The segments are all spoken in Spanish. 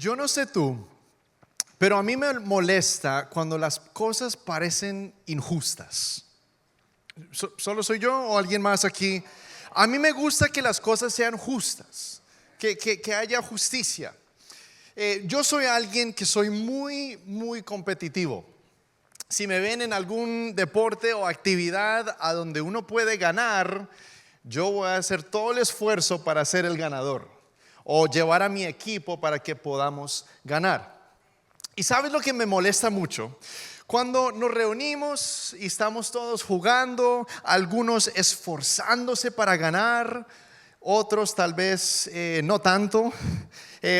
Yo no sé tú, pero a mí me molesta cuando las cosas parecen injustas. ¿Solo soy yo o alguien más aquí? A mí me gusta que las cosas sean justas, que haya justicia. Yo soy alguien que soy muy competitivo. Si me ven en algún deporte o actividad a donde uno puede ganar, yo voy a hacer todo el esfuerzo para ser el ganador o llevar a mi equipo para que podamos ganar. ¿Y sabes lo que me molesta mucho? Cuando nos reunimos y estamos todos jugando, algunos esforzándose para ganar, otros tal vez no tanto,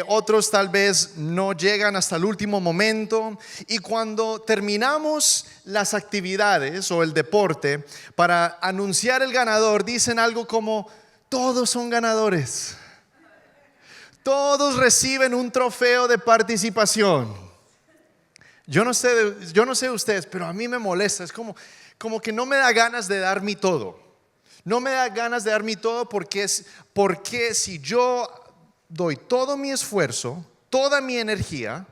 otros tal vez no llegan hasta el último momento. Y cuando terminamos las actividades o el deporte para anunciar el ganador, dicen algo como: todos son ganadores, todos reciben un trofeo de participación. Yo no sé ustedes, pero a mí me molesta. Es como que no me da ganas de dar mi todo. No me da ganas de dar mi todo porque si yo doy todo mi esfuerzo, toda mi energía,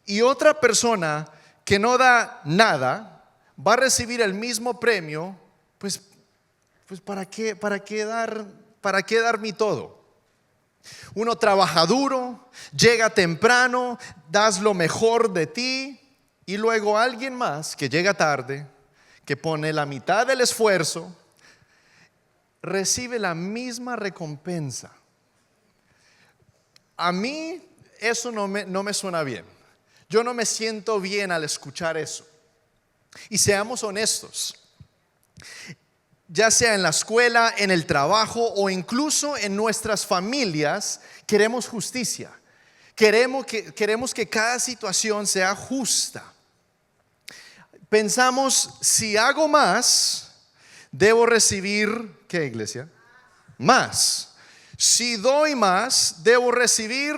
y otra persona que no da nada va a recibir el mismo premio, pues ¿para qué dar mi todo? Uno trabaja duro, llega temprano, das lo mejor de ti, y luego alguien más que llega tarde, que pone la mitad del esfuerzo, recibe la misma recompensa. A mí eso no me suena bien. Yo no me siento bien al escuchar eso. Y seamos honestos, ya sea en la escuela, en el trabajo o incluso en nuestras familias, queremos justicia. Queremos que cada situación sea justa. Pensamos, si hago más, debo recibir, ¿qué, iglesia? Más. Si doy más, debo recibir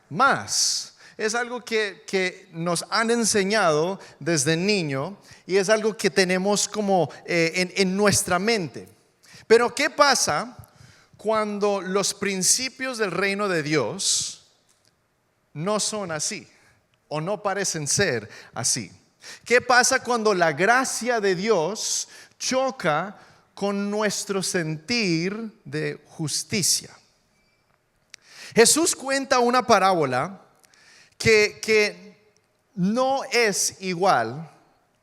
más. Es algo que nos han enseñado desde niño y es algo que tenemos como en nuestra mente. Pero ¿qué pasa cuando los principios del reino de Dios no son así o no parecen ser así? ¿Qué pasa cuando la gracia de Dios choca con nuestro sentir de justicia? Jesús cuenta una parábola que no es igual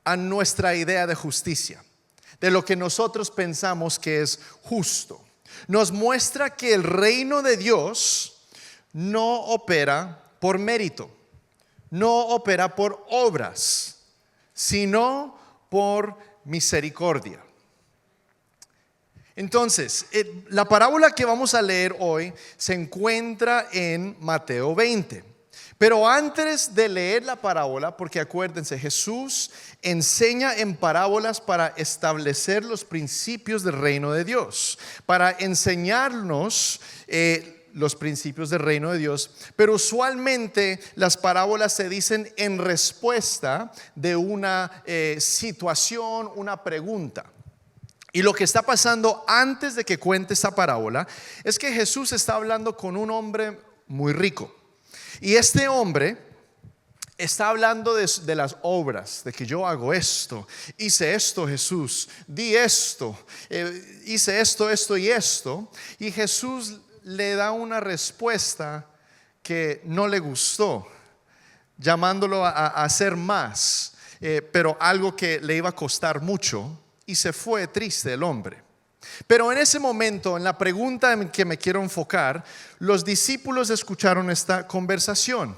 a nuestra idea de justicia, de lo que nosotros pensamos que es justo. Nos muestra que el reino de Dios no opera por mérito, no opera por obras, sino por misericordia. Entonces, la parábola que vamos a leer hoy se encuentra en Mateo 20. Pero antes de leer la parábola, porque acuérdense, Jesús enseña en parábolas para establecer los principios del reino de Dios, para enseñarnos los principios del reino de Dios. Pero usualmente las parábolas se dicen en respuesta de una situación, una pregunta. Y lo que está pasando antes de que cuente esta parábola es que Jesús está hablando con un hombre muy rico. Y este hombre está hablando de las obras, de que yo hago esto, hice esto, Jesús, di esto, hice esto y esto. Y Jesús le da una respuesta que no le gustó, llamándolo a hacer más, pero algo que le iba a costar mucho, y se fue triste el hombre. Pero en ese momento, en la pregunta en que me quiero enfocar, los discípulos escucharon esta conversación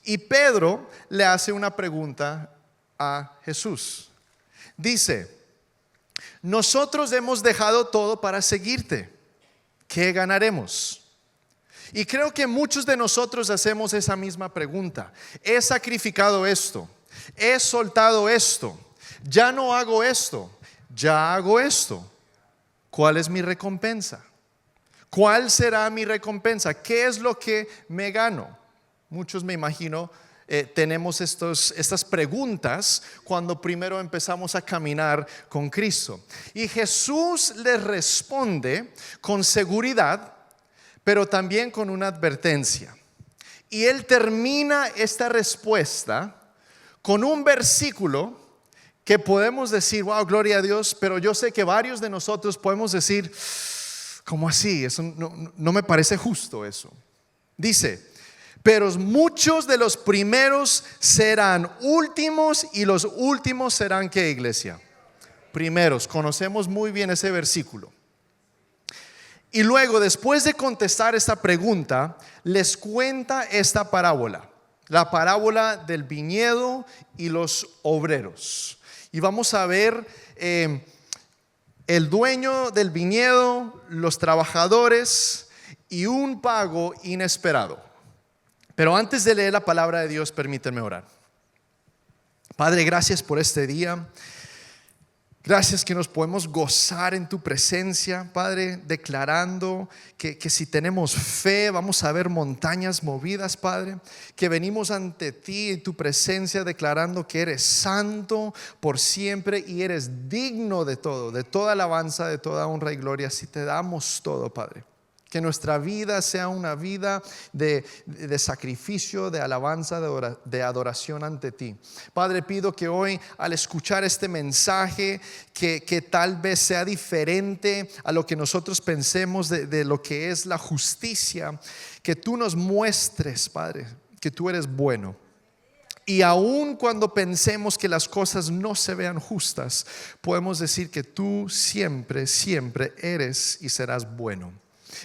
y Pedro le hace una pregunta a Jesús. Dice: nosotros hemos dejado todo para seguirte. ¿Qué ganaremos? Y creo que muchos de nosotros hacemos esa misma pregunta. He sacrificado esto, he soltado esto, ya no hago esto, ya hago esto. ¿Cuál es mi recompensa? ¿Cuál será mi recompensa? ¿Qué es lo que me gano? Muchos, me imagino, tenemos estas preguntas cuando primero empezamos a caminar con Cristo. Y Jesús les responde con seguridad, pero también con una advertencia. Y él termina esta respuesta con un versículo que podemos decir, wow, gloria a Dios, pero yo sé que varios de nosotros podemos decir, ¿cómo así? Eso no me parece justo eso. Dice, pero muchos de los primeros serán últimos y los últimos serán, ¿qué, iglesia? Primeros. Conocemos muy bien ese versículo. Y luego, después de contestar esta pregunta, les cuenta esta parábola, la parábola del viñedo y los obreros. Y vamos a ver el dueño del viñedo, los trabajadores y un pago inesperado. Pero antes de leer la palabra de Dios, permítanme orar. Padre, gracias por este día. Gracias que nos podemos gozar en tu presencia, Padre, declarando que si tenemos fe vamos a ver montañas movidas, Padre, que venimos ante ti en tu presencia declarando que eres santo por siempre y eres digno de todo, de toda alabanza, de toda honra y gloria. Así te damos todo, Padre. Que nuestra vida sea una vida de sacrificio, de alabanza, de adoración ante ti. Padre, pido que hoy al escuchar este mensaje, que tal vez sea diferente a lo que nosotros pensemos de lo que es la justicia, que tú nos muestres, Padre, que tú eres bueno. Y aun cuando pensemos que las cosas no se vean justas, podemos decir que tú siempre, siempre eres y serás bueno.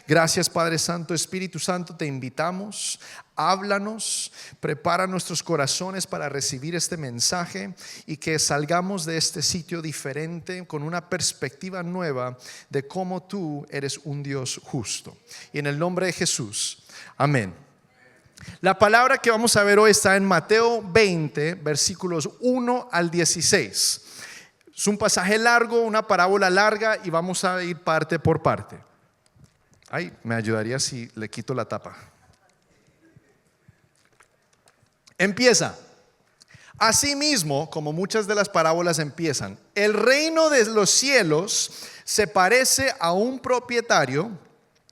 Gracias, Padre Santo, Espíritu Santo, te invitamos, háblanos, prepara nuestros corazones para recibir este mensaje y que salgamos de este sitio diferente con una perspectiva nueva de cómo tú eres un Dios justo. Y en el nombre de Jesús, amén. La palabra que vamos a ver hoy está en Mateo 20, versículos 1 al 16. Es un pasaje largo, una parábola larga y vamos a ir parte por parte. Ay, me ayudaría si le quito la tapa. Empieza. Asimismo, como muchas de las parábolas empiezan, el reino de los cielos se parece a un propietario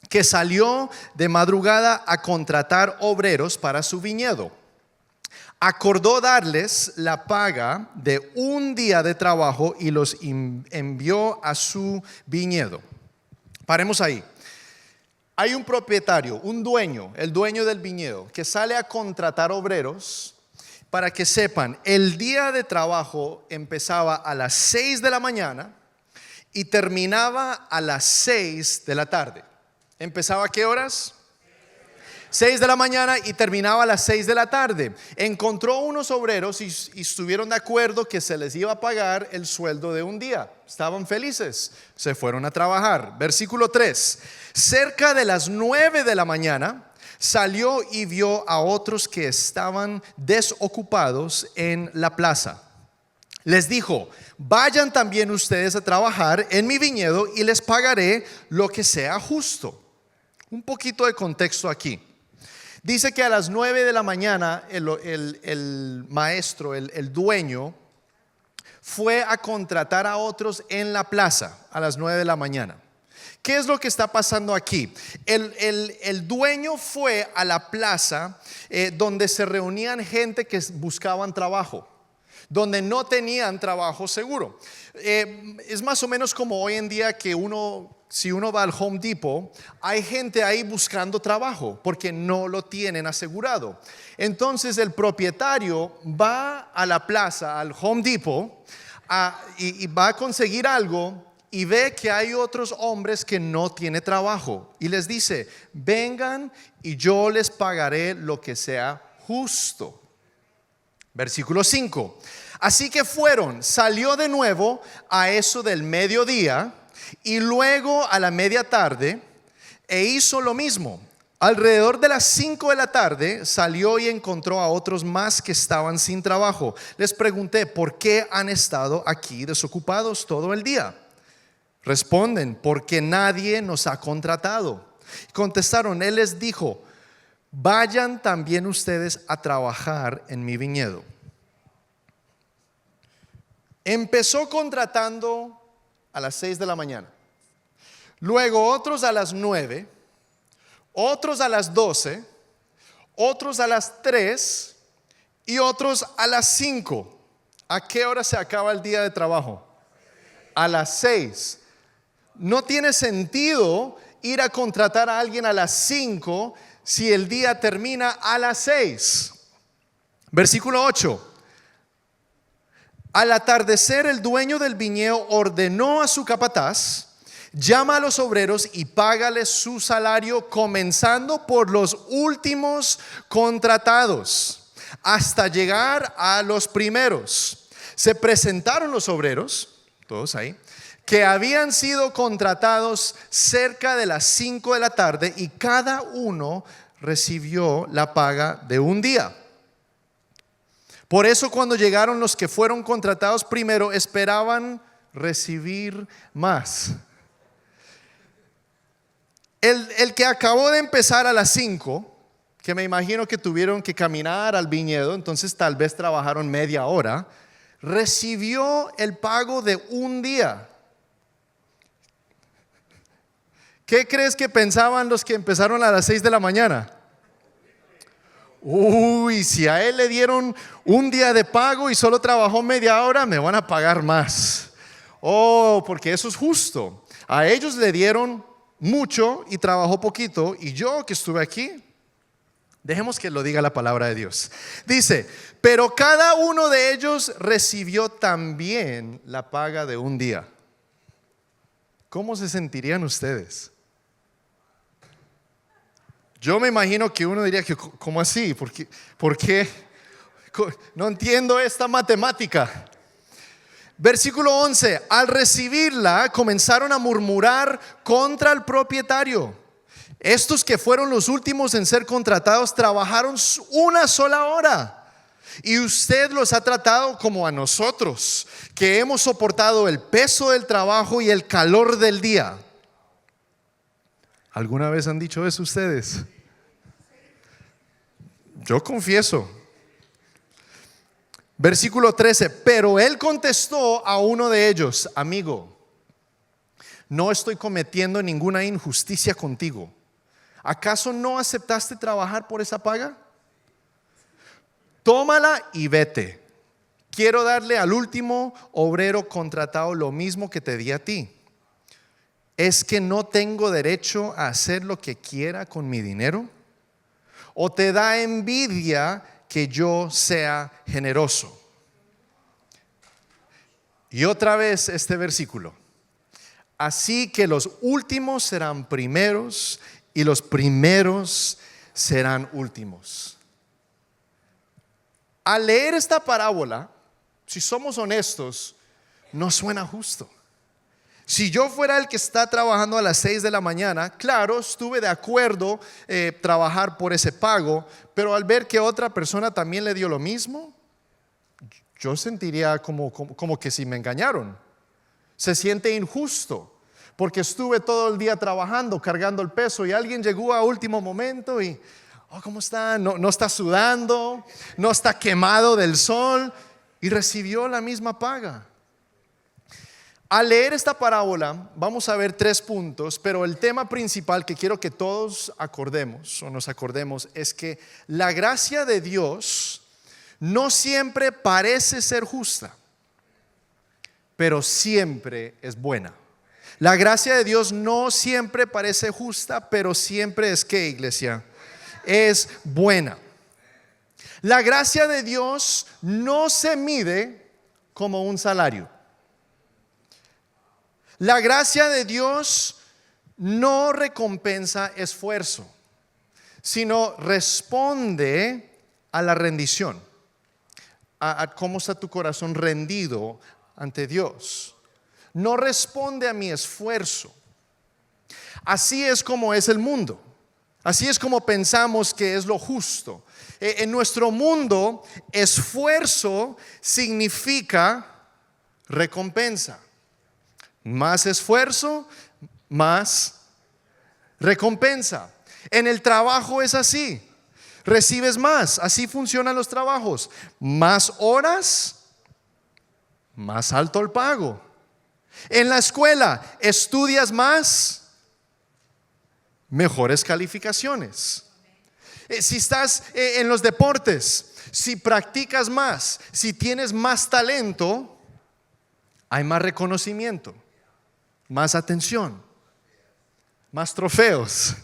que salió de madrugada a contratar obreros para su viñedo. Acordó darles la paga de un día de trabajo y los envió a su viñedo. Paremos ahí. Hay un propietario, un dueño, el dueño del viñedo, que sale a contratar obreros. Para que sepan, el día de trabajo empezaba a las 6 de la mañana y terminaba a las 6 de la tarde. ¿Empezaba a qué horas? 6 de la mañana y terminaba a las 6 de la tarde. Encontró unos obreros y estuvieron de acuerdo que se les iba a pagar el sueldo de un día. Estaban felices, se fueron a trabajar. Versículo 3. Cerca de las 9 de la mañana salió y vio a otros que estaban desocupados en la plaza. Les dijo: vayan también ustedes a trabajar en mi viñedo y les pagaré lo que sea justo. Un poquito de contexto aquí. Dice que a las 9 de la mañana el maestro, el dueño, fue a contratar a otros en la plaza a las 9 de la mañana. ¿Qué es lo que está pasando aquí? El dueño fue a la plaza donde se reunían gente que buscaban trabajo, donde no tenían trabajo seguro. Es más o menos como hoy en día que si uno va al Home Depot, hay gente ahí buscando trabajo porque no lo tienen asegurado. Entonces el propietario va a la plaza, al Home Depot, y va a conseguir algo y ve que hay otros hombres que no tienen trabajo y les dice: vengan y yo les pagaré lo que sea justo. Versículo 5. Así que salió de nuevo a eso del mediodía y luego a la media tarde e hizo lo mismo. Alrededor de las 5 de la tarde salió y encontró a otros más que estaban sin trabajo. Les pregunté: ¿por qué han estado aquí desocupados todo el día? Responden: porque nadie nos ha contratado. Contestaron, él les dijo: vayan también ustedes a trabajar en mi viñedo. Empezó contratando a las 6 de la mañana, luego otros a las 9, otros a las 12, otros a las 3 y otros a las 5. ¿A qué hora se acaba el día de trabajo? A las 6. No tiene sentido ir a contratar a alguien a las 5 si el día termina a las 6. Versículo 8. Al atardecer, el dueño del viñedo ordenó a su capataz: llama a los obreros y págales su salario, comenzando por los últimos contratados hasta llegar a los primeros. Se presentaron los obreros, todos ahí, que habían sido contratados cerca de las 5 de la tarde, y cada uno recibió la paga de un día. Por eso, cuando llegaron los que fueron contratados primero, esperaban recibir más. El que acabó de empezar a las 5, que me imagino que tuvieron que caminar al viñedo, entonces tal vez trabajaron media hora, recibió el pago de un día. ¿Qué crees que pensaban los que empezaron a las 6 de la mañana? Uy, si a él le dieron un día de pago y solo trabajó media hora, me van a pagar más. Oh, porque eso es justo. A ellos le dieron mucho y trabajó poquito, y yo que estuve aquí, dejemos que lo diga la palabra de Dios. Dice: pero cada uno de ellos recibió también la paga de un día. ¿Cómo se sentirían ustedes? Yo me imagino que uno diría que, ¿cómo así? ¿Por qué? No entiendo esta matemática. Versículo 11. Al recibirla, comenzaron a murmurar contra el propietario. Estos que fueron los últimos en ser contratados trabajaron una sola hora, y usted los ha tratado como a nosotros, que hemos soportado el peso del trabajo y el calor del día. ¿Alguna vez han dicho eso ustedes? Yo confieso. Versículo 13. Pero él contestó a uno de ellos: amigo, no estoy cometiendo ninguna injusticia contigo. ¿Acaso no aceptaste trabajar por esa paga? Tómala y vete. Quiero darle al último obrero contratado lo mismo que te di a ti. ¿Es que no tengo derecho a hacer lo que quiera con mi dinero? ¿O te da envidia que yo sea generoso? Y otra vez este versículo: así que los últimos serán primeros y los primeros serán últimos. Al leer esta parábola, si somos honestos, no suena justo. Si yo fuera el que está trabajando a las 6 de la mañana, claro, estuve de acuerdo trabajar por ese pago, pero al ver que otra persona también le dio lo mismo, yo sentiría como que si me engañaron. Se siente injusto, porque estuve todo el día trabajando, cargando el peso, y alguien llegó a último momento y, oh, ¿cómo está? No está sudando, no está quemado del sol, y recibió la misma paga. Al leer esta parábola vamos a ver 3 puntos, pero el tema principal que quiero que todos nos acordemos es que la gracia de Dios no siempre parece ser justa, pero siempre es buena. La gracia de Dios no siempre parece justa, pero siempre es, ¿qué, iglesia? Es buena. La gracia de Dios no se mide como un salario. La gracia de Dios no recompensa esfuerzo, sino responde a la rendición, a cómo está tu corazón rendido ante Dios. No responde a mi esfuerzo. Así es como es el mundo. Así es como pensamos que es lo justo. En nuestro mundo, esfuerzo significa recompensa. Más esfuerzo, más recompensa. En el trabajo es así. Recibes más, así funcionan los trabajos. Más horas, más alto el pago. En la escuela, estudias más, mejores calificaciones. Si estás en los deportes, si practicas más, si tienes más talento, hay más reconocimiento, más atención, más trofeos.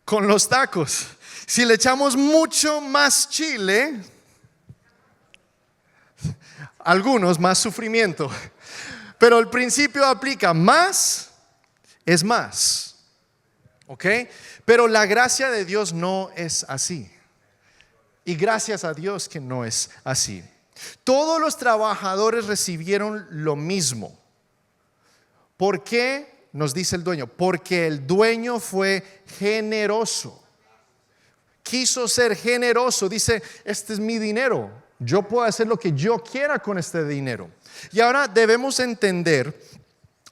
Con los tacos, si le echamos mucho más chile, algunos más sufrimiento, pero el principio aplica: más es más, ¿ok? Pero la gracia de Dios no es así, y gracias a Dios que no es así. Todos los trabajadores recibieron lo mismo. ¿Por qué? Nos dice el dueño: porque el dueño fue generoso, quiso ser generoso. Dice: este es mi dinero, yo puedo hacer lo que yo quiera con este dinero. Y ahora debemos entender,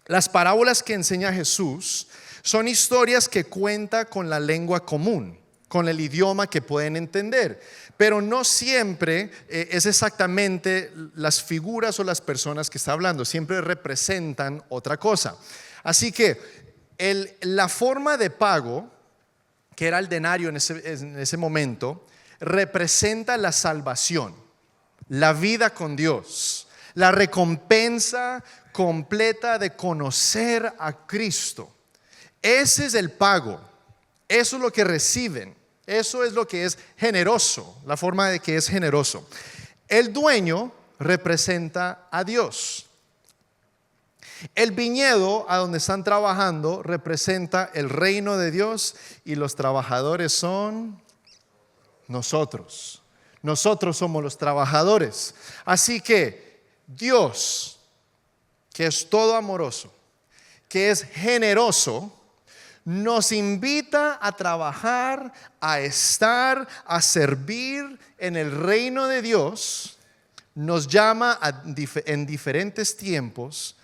las parábolas que enseña Jesús son historias que cuenta con la lengua común, con el idioma que pueden entender, pero no siempre es exactamente las figuras o las personas que está hablando, siempre representan otra cosa. Así que la forma de pago, que era el denario en ese momento, representa la salvación, la vida con Dios, la recompensa completa de conocer a Cristo. Ese es el pago, eso es lo que reciben, eso es lo que es generoso, la forma de que es generoso. El dueño representa a Dios. El viñedo a donde están trabajando representa el reino de Dios, y los trabajadores son nosotros. Nosotros somos los trabajadores. Así que Dios, que es todo amoroso, que es generoso, nos invita a trabajar, a estar, a servir en el reino de Dios. Nos llama en diferentes tiempos,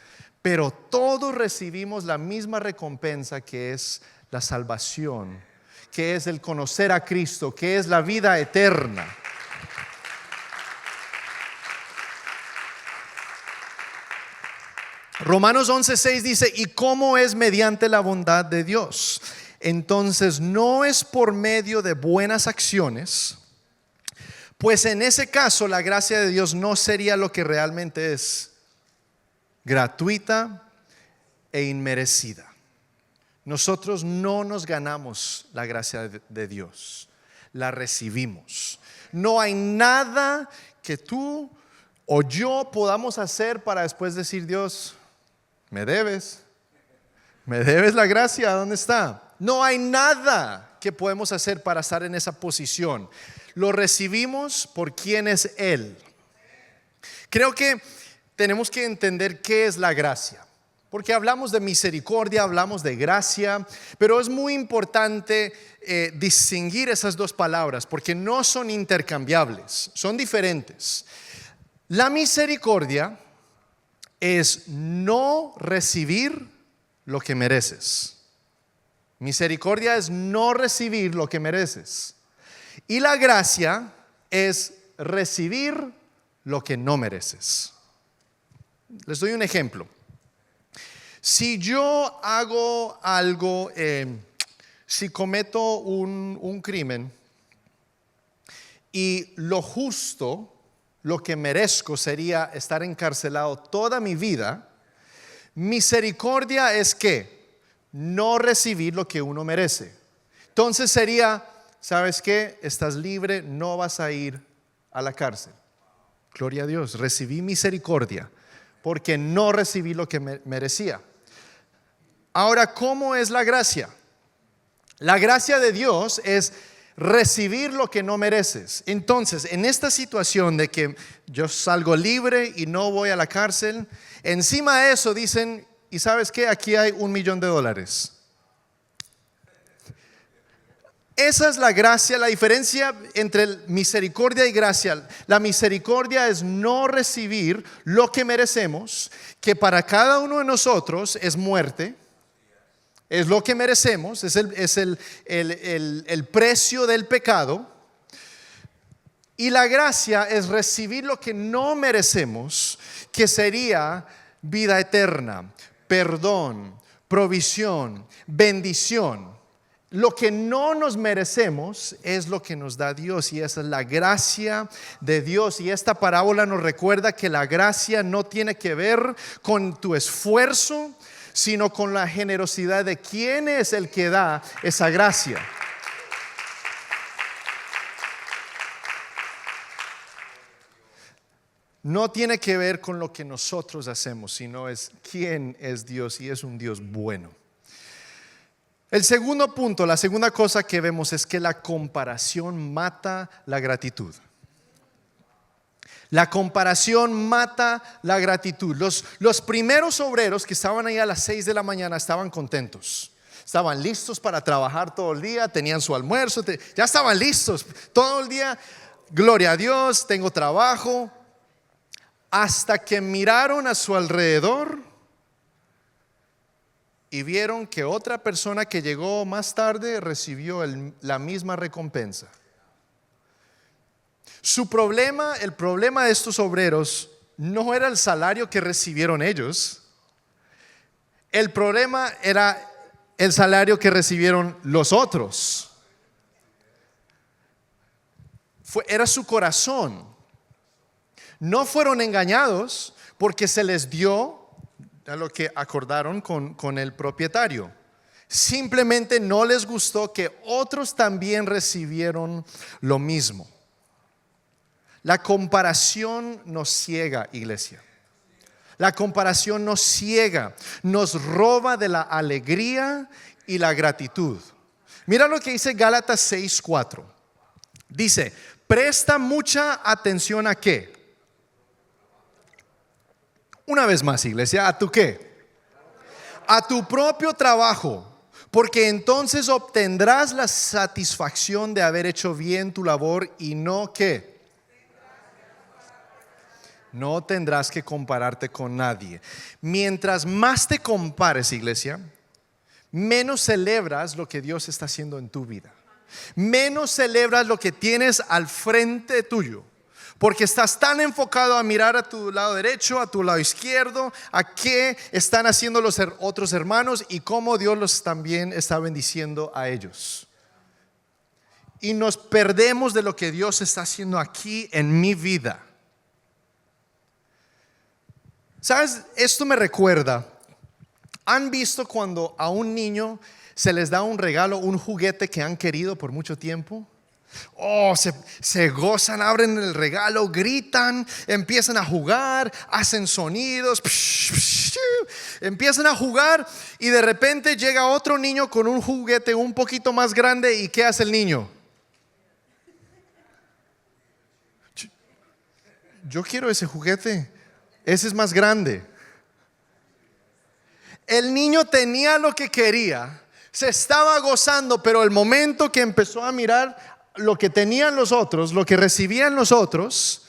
pero todos recibimos la misma recompensa, que es la salvación, que es el conocer a Cristo, que es la vida eterna. Romanos 11:6 dice: ¿y cómo es mediante la bondad de Dios? Entonces no es por medio de buenas acciones, pues en ese caso la gracia de Dios no sería lo que realmente es: gratuita e inmerecida. Nosotros no nos ganamos la gracia de Dios, la recibimos. No hay nada que tú o yo podamos hacer para después decir: Dios, me debes la gracia, ¿dónde está? No hay nada que podemos hacer para estar en esa posición. Lo recibimos por quien es Él. Creo que tenemos que entender qué es la gracia, porque hablamos de misericordia, hablamos de gracia, pero es muy importante distinguir esas dos palabras, porque no son intercambiables, son diferentes. La misericordia es no recibir lo que mereces. Misericordia es no recibir lo que mereces. Y la gracia es recibir lo que no mereces. Les doy un ejemplo. Si yo hago algo, si cometo un crimen, y lo justo, lo que merezco sería estar encarcelado toda mi vida, misericordia es que no recibir lo que uno merece. Entonces sería: ¿sabes qué? Estás libre, no vas a ir a la cárcel. Gloria a Dios, recibí misericordia porque no recibí lo que merecía. Ahora, ¿cómo es la gracia? La gracia de Dios es recibir lo que no mereces. Entonces, en esta situación de que yo salgo libre y no voy a la cárcel, encima de eso dicen: ¿y sabes qué? Aquí hay $1,000,000. Esa es la gracia, la diferencia entre misericordia y gracia. La misericordia es no recibir lo que merecemos, que para cada uno de nosotros es muerte. Es lo que merecemos, es el precio del pecado. Y la gracia es recibir lo que no merecemos, que sería vida eterna, perdón, provisión, bendición. lo que no nos merecemos es lo que nos da Dios, y esa es la gracia de Dios. Y esta parábola nos recuerda que la gracia no tiene que ver con tu esfuerzo, sino con la generosidad de quién es el que da esa gracia. No tiene que ver con lo que nosotros hacemos, sino es quién es Dios, y es un Dios bueno. El segundo punto, la segunda cosa que vemos es que la comparación mata la gratitud. La comparación mata la gratitud. Los primeros obreros que estaban ahí a las 6 de la mañana estaban contentos. Estaban listos para trabajar todo el día, tenían su almuerzo, ya estaban listos todo el día. Gloria a Dios, tengo trabajo. Hasta que miraron a su alrededor y vieron que otra persona que llegó más tarde recibió la misma recompensa. El problema de estos obreros no era el salario que recibieron ellos. El problema era el salario que recibieron los otros. Era su corazón. No fueron engañados porque se les dio a lo que acordaron con el propietario. Simplemente no les gustó que otros también recibieron lo mismo. La comparación nos ciega, iglesia. La comparación nos ciega, nos roba de la alegría y la gratitud. Mira lo que dice Gálatas 6:4. Dice: presta mucha atención a ¿qué? Una vez más, iglesia, ¿a tu qué? A tu propio trabajo, porque entonces obtendrás la satisfacción de haber hecho bien tu labor y no ¿qué? No tendrás que compararte con nadie. Mientras más te compares, iglesia, menos celebras lo que Dios está haciendo en tu vida. Menos celebras lo que tienes al frente tuyo. Porque estás tan enfocado a mirar a tu lado derecho, a tu lado izquierdo, a qué están haciendo los otros hermanos y cómo Dios los también está bendiciendo a ellos. Y nos perdemos de lo que Dios está haciendo aquí en mi vida. ¿Sabes? Esto me recuerda. ¿Han visto cuando a un niño se les da un regalo, un juguete que han querido por mucho tiempo? Se gozan, abren el regalo, gritan, empiezan a jugar, hacen sonidos, empiezan a jugar, y de repente llega otro niño con un juguete un poquito más grande. ¿Y qué hace el niño? Yo quiero ese juguete, ese es más grande. El niño tenía lo que quería, se estaba gozando, pero el momento que empezó a mirar lo que tenían los otros, lo que recibían los otros,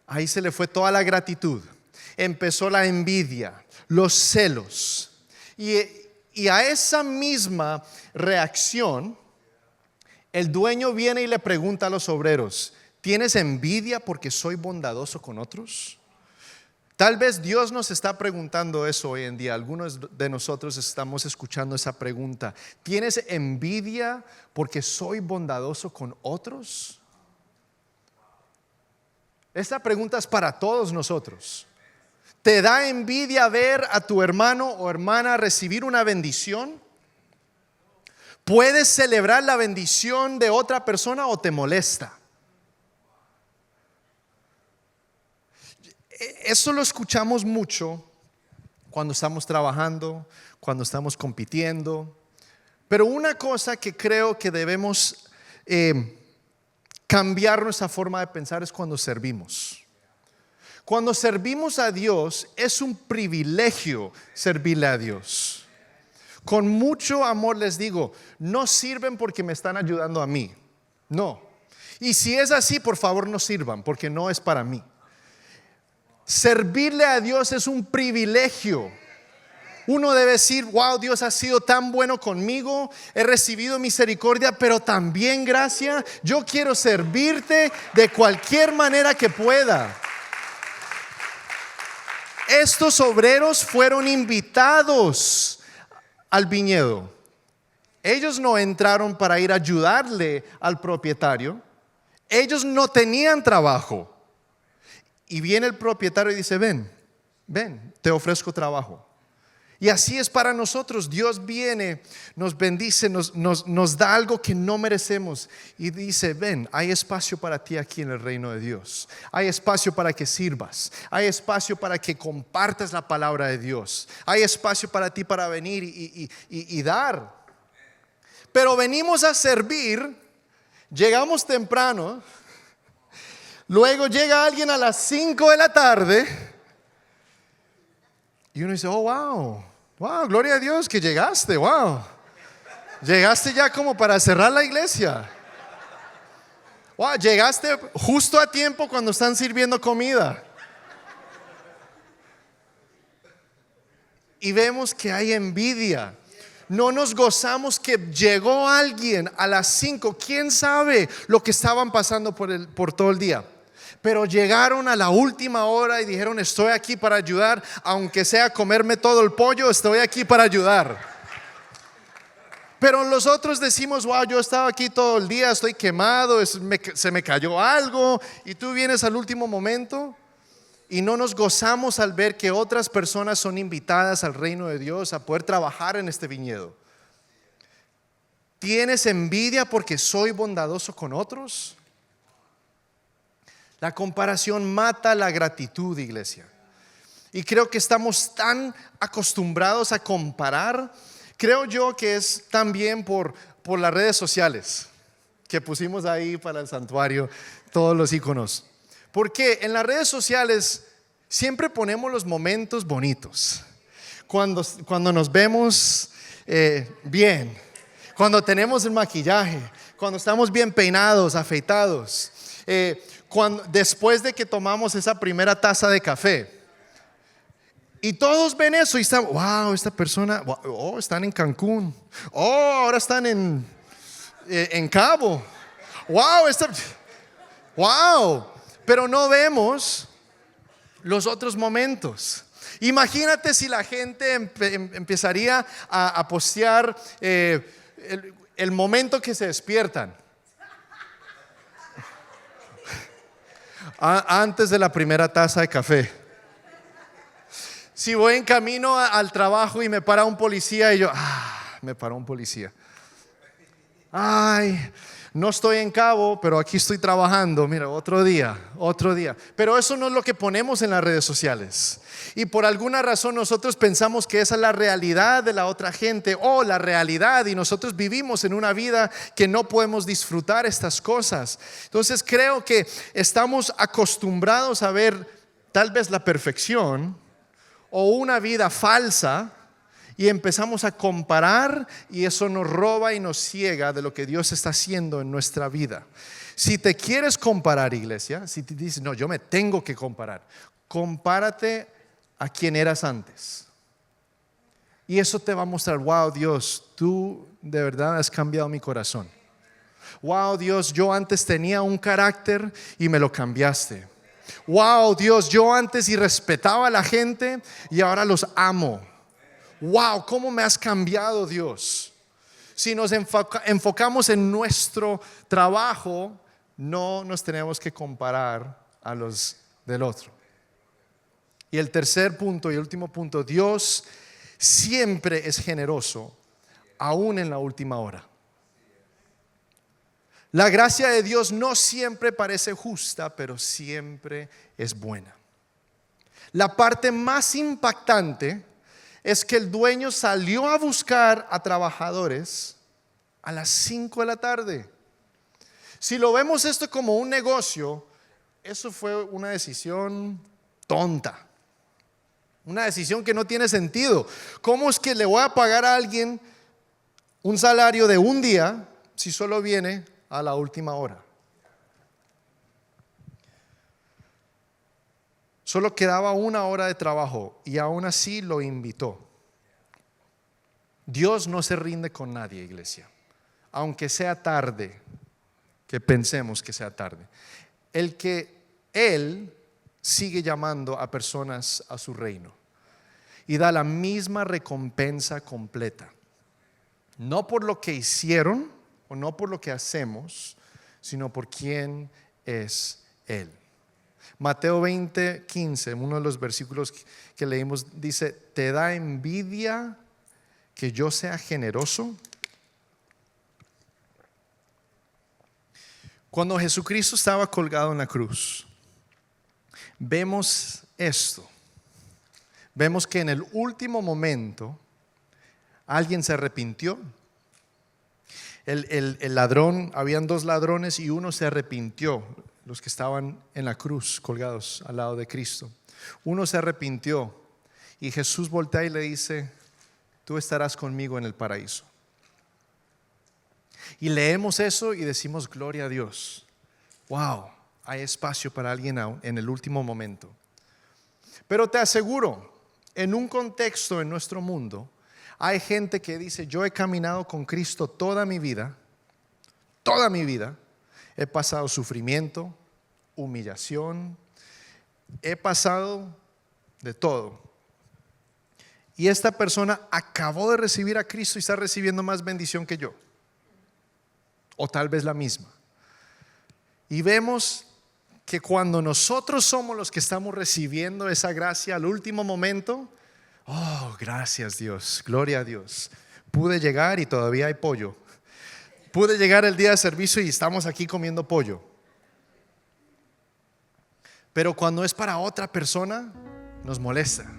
ahí se le fue toda la gratitud. Empezó la envidia, los celos, y a esa misma reacción el dueño viene y le pregunta a los obreros: ¿tienes envidia porque soy bondadoso con otros? Tal vez Dios nos está preguntando eso hoy en día. Algunos de nosotros estamos escuchando esa pregunta. ¿Tienes envidia porque soy bondadoso con otros? Esta pregunta es para todos nosotros. ¿Te da envidia ver a tu hermano o hermana recibir una bendición? ¿Puedes celebrar la bendición de otra persona o te molesta? Eso lo escuchamos mucho cuando estamos trabajando, cuando estamos compitiendo. Pero una cosa que creo que debemos cambiar nuestra forma de pensar es cuando servimos. Cuando servimos a Dios, es un privilegio servirle a Dios. Con mucho amor les digo, no sirven porque me están ayudando a mí. No. Y si es así, por favor no sirvan, porque no es para mí. Servirle a Dios es un privilegio. Uno debe decir: wow, Dios ha sido tan bueno conmigo, he recibido misericordia, pero también gracia. Yo quiero servirte de cualquier manera que pueda. Estos obreros fueron invitados al viñedo Ellos no entraron para ir a ayudarle al propietario. Ellos no tenían trabajo. Y viene el propietario y dice, ven, te ofrezco trabajo. Y así es para nosotros. Dios viene, nos bendice, nos da algo que no merecemos. Y dice, ven, hay espacio para ti aquí en el reino de Dios. Hay espacio para que sirvas. Hay espacio para que compartas la palabra de Dios. Hay espacio para ti para venir y dar. Pero venimos a servir, llegamos temprano, luego llega alguien a las 5 de la tarde y uno dice, oh wow, gloria a Dios que llegaste, wow. Llegaste ya como para cerrar la iglesia. Wow, llegaste justo a tiempo cuando están sirviendo comida. Y vemos que hay envidia. No nos gozamos que llegó alguien a las 5. ¿Quién sabe lo que estaban pasando por todo el día? Pero llegaron a la última hora y dijeron, estoy aquí para ayudar. Aunque sea comerme todo el pollo, estoy aquí para ayudar. Pero los otros decimos, wow, yo estaba aquí todo el día, estoy quemado, se me cayó algo. Y tú vienes al último momento. Y no nos gozamos al ver que otras personas son invitadas al reino de Dios a poder trabajar en este viñedo. ¿Tienes envidia porque soy bondadoso con otros? La comparación mata la gratitud, iglesia. Y creo que estamos tan acostumbrados a comparar. Creo yo que es también por las redes sociales que pusimos ahí para el santuario, todos los iconos. Porque en las redes sociales siempre ponemos los momentos bonitos. Cuando nos vemos bien, cuando tenemos el maquillaje, cuando estamos bien peinados, afeitados, después de que tomamos esa primera taza de café. Y todos ven eso y están, wow, esta persona, oh, están en Cancún, oh, ahora están en Cabo, wow. Pero no vemos los otros momentos. Imagínate si la gente empezaría a postear el momento que se despiertan. Antes de la primera taza de café. Si voy en camino al trabajo y me para un policía y yo, me paró un policía. Ay, no estoy en Cabo, pero aquí estoy trabajando. Mira, otro día. Pero eso no es lo que ponemos en las redes sociales. Y por alguna razón nosotros pensamos que esa es la realidad de la otra gente o la realidad, y nosotros vivimos en una vida que no podemos disfrutar estas cosas. Entonces creo que estamos acostumbrados a ver tal vez la perfección o una vida falsa. Y empezamos a comparar, y eso nos roba y nos ciega de lo que Dios está haciendo en nuestra vida. Si te quieres comparar, iglesia, si te dices, no, yo me tengo que comparar, compárate a quien eras antes. Y eso te va a mostrar, wow, Dios, tú de verdad has cambiado mi corazón. Wow, Dios, yo antes tenía un carácter y me lo cambiaste. Wow, Dios, yo antes irrespetaba a la gente y ahora los amo. Wow, cómo me has cambiado, Dios. Si nos enfocamos en nuestro trabajo, no nos tenemos que comparar a los del otro. Y el tercer punto y último punto, Dios siempre es generoso, aún en la última hora. La gracia de Dios no siempre parece justa, pero siempre es buena. La parte más impactante es que el dueño salió a buscar a trabajadores a las 5 de la tarde. Si lo vemos esto como un negocio, eso fue una decisión tonta, una decisión que no tiene sentido. ¿Cómo es que le voy a pagar a alguien un salario de un día si solo viene a la última hora? Solo quedaba una hora de trabajo y aún así lo invitó. Dios no se rinde con nadie, iglesia. Aunque sea tarde, que pensemos que sea tarde. Él sigue llamando a personas a su reino y da la misma recompensa completa. no por lo que hicieron o no por lo que hacemos, sino por quién es Él. Mateo 20:15, uno de los versículos que leímos, dice: ¿te da envidia que yo sea generoso? Cuando Jesucristo estaba colgado en la cruz, vemos esto. Vemos que en el último momento alguien se arrepintió. El ladrón, habían dos ladrones y uno se arrepintió, los que estaban en la cruz colgados al lado de Cristo. Uno se arrepintió y Jesús voltea y le dice: tú estarás conmigo en el paraíso. Y leemos eso y decimos: gloria a Dios. Wow, hay espacio para alguien en el último momento. Pero te aseguro, en un contexto en nuestro mundo, hay gente que dice: yo he caminado con Cristo toda mi vida, he pasado sufrimiento, humillación, he pasado de todo. Y esta persona acabó de recibir a Cristo y está recibiendo más bendición que yo, o tal vez la misma. Y vemos que cuando nosotros somos los que estamos recibiendo esa gracia al último momento, oh, gracias Dios, gloria a Dios, pude llegar y todavía hay pollo. Pude llegar el día de servicio y estamos aquí comiendo pollo. Pero cuando es para otra persona, nos molesta.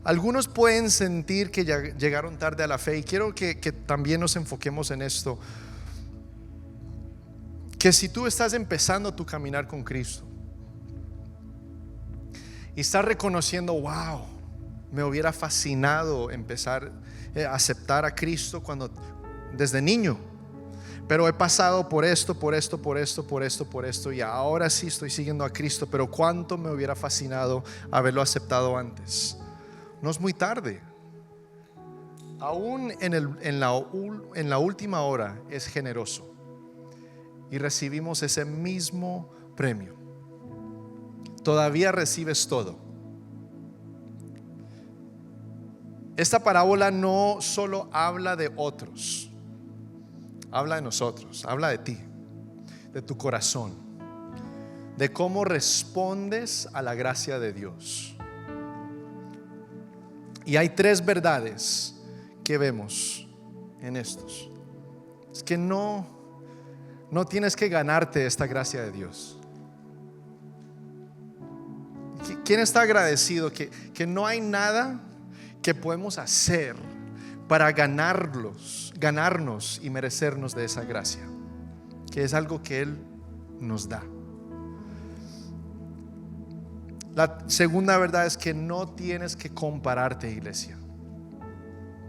Algunos pueden sentir que ya llegaron tarde a la fe, y quiero que también nos enfoquemos en esto. Que si tú estás empezando tu caminar con Cristo y estás reconociendo: wow, me hubiera fascinado empezar a aceptar a Cristo desde niño, pero he pasado por esto, y ahora sí estoy siguiendo a Cristo, pero cuánto me hubiera fascinado haberlo aceptado antes. No es muy tarde. Aún en la última hora es generoso y recibimos ese mismo premio. Todavía recibes todo. Esta parábola no solo habla de otros, habla de nosotros, habla de ti, de tu corazón, de cómo respondes a la gracia de Dios. Y hay tres verdades que vemos en estos. Es que no tienes que ganarte esta gracia de Dios. ¿Quién está agradecido que no hay nada que podemos hacer para ganarnos y merecernos de esa gracia? Que es algo que Él nos da. La segunda verdad es que no tienes que compararte, iglesia.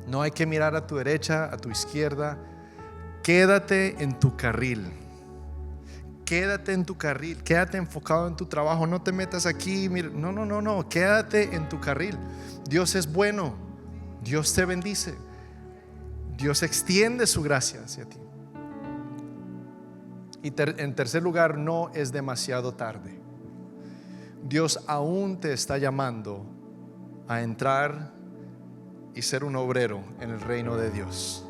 No hay que mirar a tu derecha, a tu izquierda. Quédate en tu carril. Quédate en tu carril. Quédate enfocado en tu trabajo. No te metas aquí. No. Quédate en tu carril. Dios es bueno. Dios te bendice. Dios extiende su gracia hacia ti. Y en tercer lugar, no es demasiado tarde. Dios aún te está llamando a entrar y ser un obrero en el reino de Dios.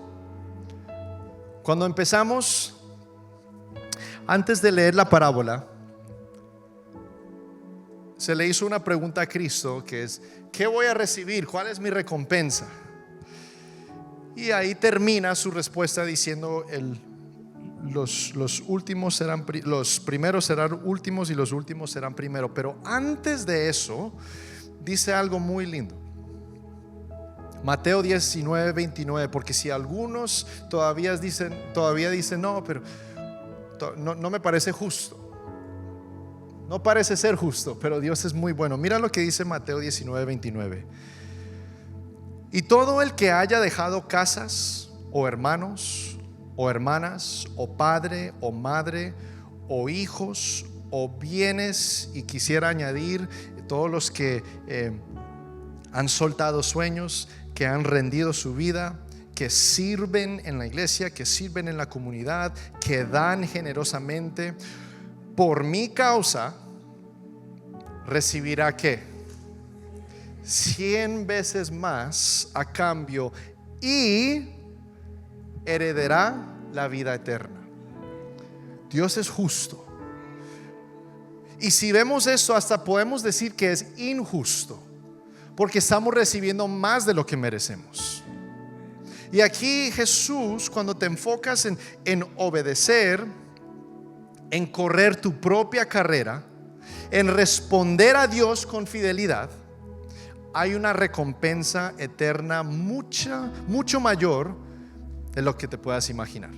Cuando empezamos, antes de leer la parábola, se le hizo una pregunta a Cristo, que es: ¿qué voy a recibir? ¿Cuál es mi recompensa? Y ahí termina su respuesta diciendo: los primeros serán últimos y los últimos serán primero. Pero antes de eso dice algo muy lindo. Mateo 19:29, porque si algunos todavía dicen no, pero no me parece justo, no parece ser justo, pero Dios es muy bueno. Mira lo que dice Mateo 19:29. Y todo el que haya dejado casas o hermanos o hermanas o padre o madre o hijos o bienes, y quisiera añadir todos los que han soltado sueños, que han rendido su vida, que sirven en la iglesia, que sirven en la comunidad, que dan generosamente, por mi causa recibirá ¿qué? 100 veces más a cambio y heredará la vida eterna. Dios es justo. Y si vemos esto, hasta podemos decir que es injusto, porque estamos recibiendo más de lo que merecemos. Y aquí Jesús, cuando te enfocas en obedecer, en correr tu propia carrera, en responder a Dios con fidelidad, hay una recompensa eterna mucho mayor de lo que te puedas imaginar.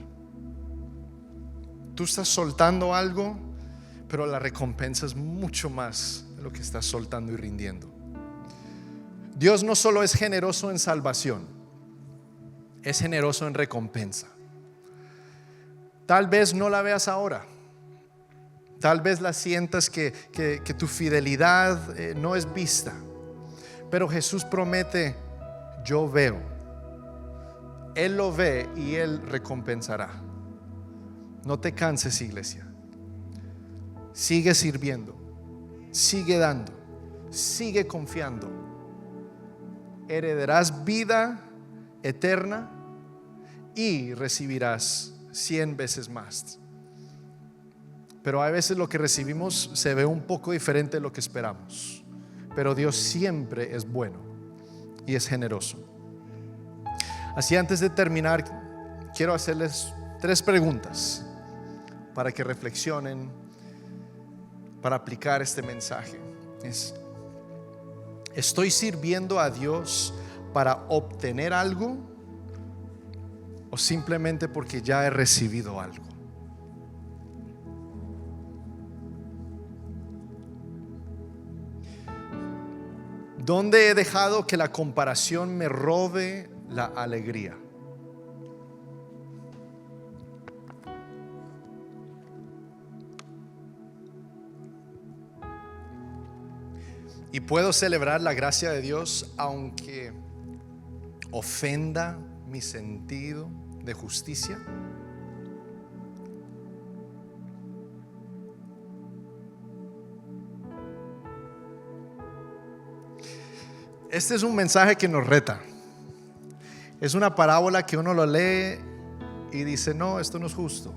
Tú estás soltando algo, pero la recompensa es mucho más de lo que estás soltando y rindiendo. Dios no solo es generoso en salvación, es generoso en recompensa. Tal vez no la veas ahora, tal vez la sientas que tu fidelidad no es vista, pero Jesús promete: yo veo. Él lo ve y Él recompensará. No te canses, iglesia. Sigue sirviendo, sigue dando, sigue confiando. Heredarás vida eterna y recibirás 100 veces más. Pero a veces lo que recibimos se ve un poco diferente de lo que esperamos. Pero Dios siempre es bueno y es generoso. Así, antes de terminar, quiero hacerles 3 preguntas para que reflexionen, para aplicar este mensaje. ¿Estoy sirviendo a Dios para obtener algo o simplemente porque ya he recibido algo? ¿Dónde he dejado que la comparación me robe la alegría? Y puedo celebrar la gracia de Dios aunque ofenda mi sentido de justicia. Este es un mensaje que nos reta. Es una parábola que uno lo lee y dice: no, esto no es justo.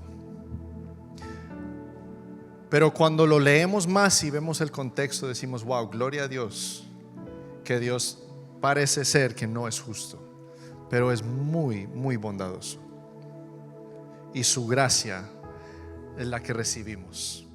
Pero cuando lo leemos más y vemos el contexto, decimos: wow, gloria a Dios, que Dios parece ser que no es justo, pero es muy, muy bondadoso. Y su gracia es la que recibimos.